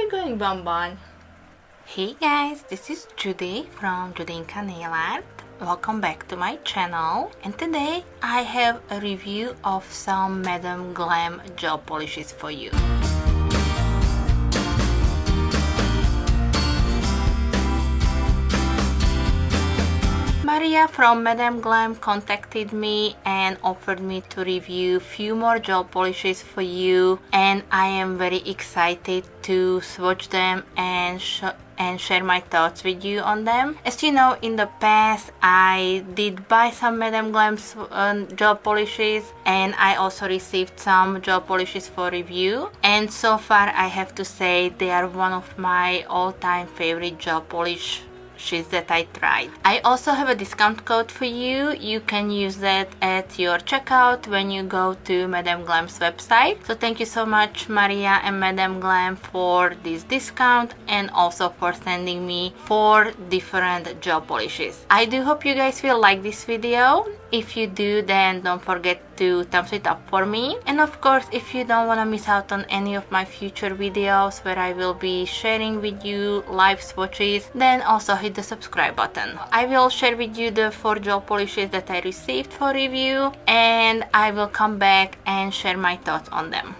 you going, Bonbon? Hey guys, this is Judy from Judita Nail Art. Welcome back to my channel, and today I have a review of some Madame Glam gel polishes for you. Maria from Madame Glam contacted me and offered me to review few more gel polishes for you, and I am very excited to swatch them and share my thoughts with you on them. As you know, in the past I did buy some Madame Glam gel polishes, and I also received some gel polishes for review, and so far I have to say they are one of my all-time favorite gel polish that I tried. I also have a discount code for you. You can use that at your checkout when you go to Madame Glam's website. So thank you so much, Maria and Madame Glam, for this discount and also for sending me 4 different gel polishes. I do hope you guys will like this video. If you do, then don't forget to thumbs it up for me. And of course, if you don't want to miss out on any of my future videos where I will be sharing with you live swatches, then also hit the subscribe button. I will share with you the 4 gel polishes that I received for review, and I will come back and share my thoughts on them.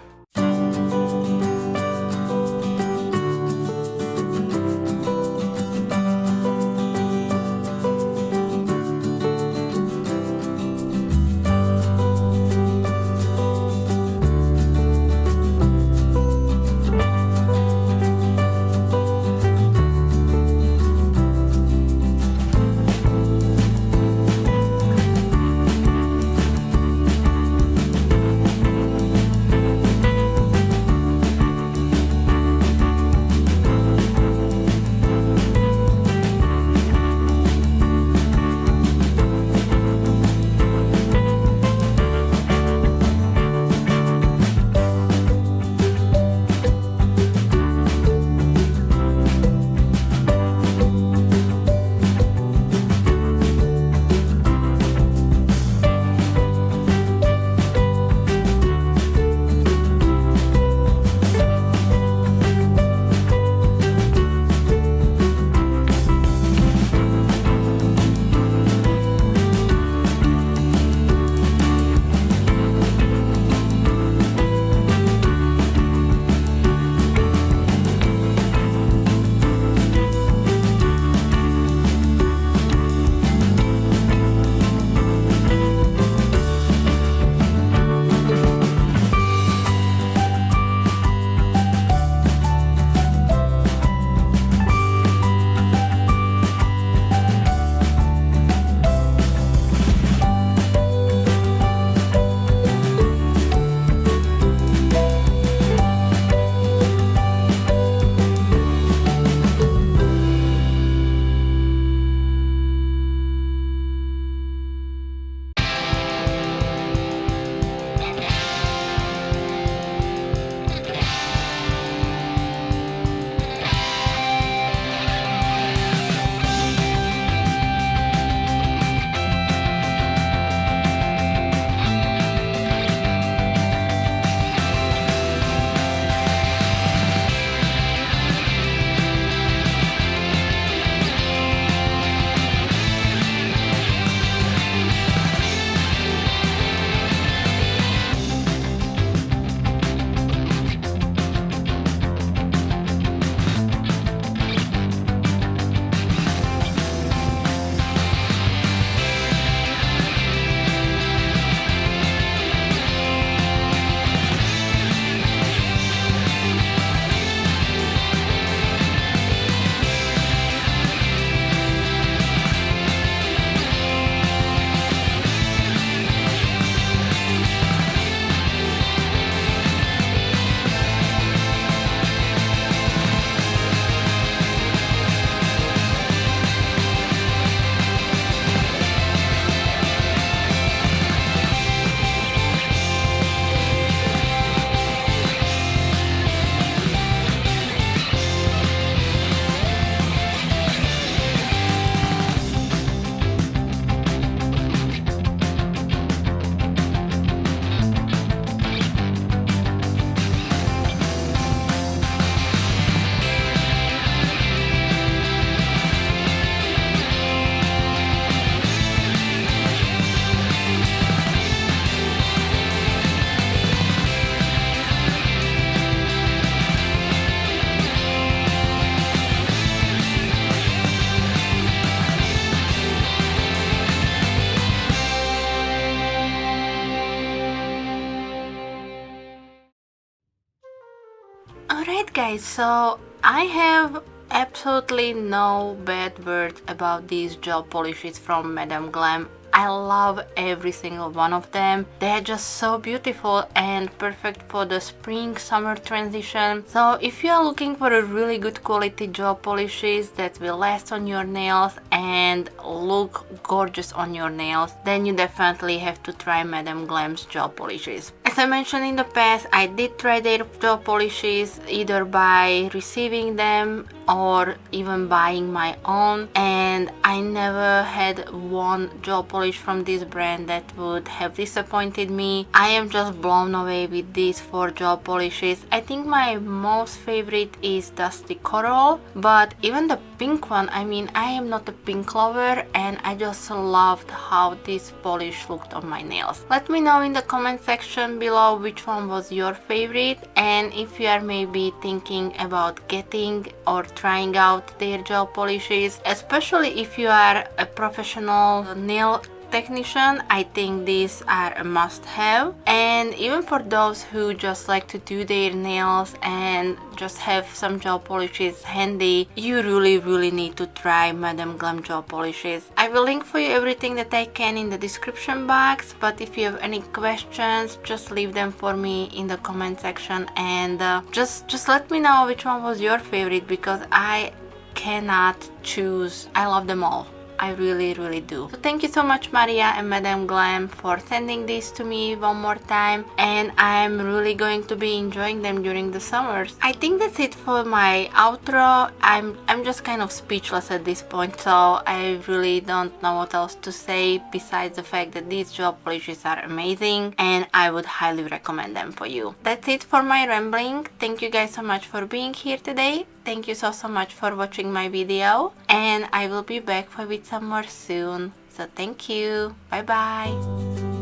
Alright guys, so I have absolutely no bad words about these gel polishes from Madame Glam. I love every single one of them. They're just so beautiful and perfect for the spring summer transition. So if you are looking for a really good quality gel polishes that will last on your nails and look gorgeous on your nails, then you definitely have to try Madame Glam's gel polishes. As I mentioned in the past, I did try their gel polishes either by receiving them or even buying my own, and I never had one gel polish from this brand that would have disappointed me. I am just blown away with these 4 gel polishes. I think my most favorite is Dusty Coral, but even the pink one, I mean, I am not a pink lover and I just loved how this polish looked on my nails. Let me know in the comment section below which one was your favorite, and if you are maybe thinking about getting or trying out their gel polishes, especially if you are a professional nail technician, I think these are a must-have. And even for those who just like to do their nails and just have some gel polishes handy, you really need to try Madame Glam gel polishes. I will link for you everything that I can in the description box, but if you have any questions, just leave them for me in the comment section, and just let me know which one was your favorite, because I cannot choose. I love them all. I really do. So thank you so much, Maria and Madame Glam, for sending these to me one more time, and I'm really going to be enjoying them during the summers. I think that's it for my outro. I'm just kind of speechless at this point, so I really don't know what else to say besides the fact that these gel polishes are amazing and I would highly recommend them for you. That's it for my rambling. Thank you guys so much for being here today. Thank you so much for watching my video, and I will be back with some more soon. So thank you. Bye bye.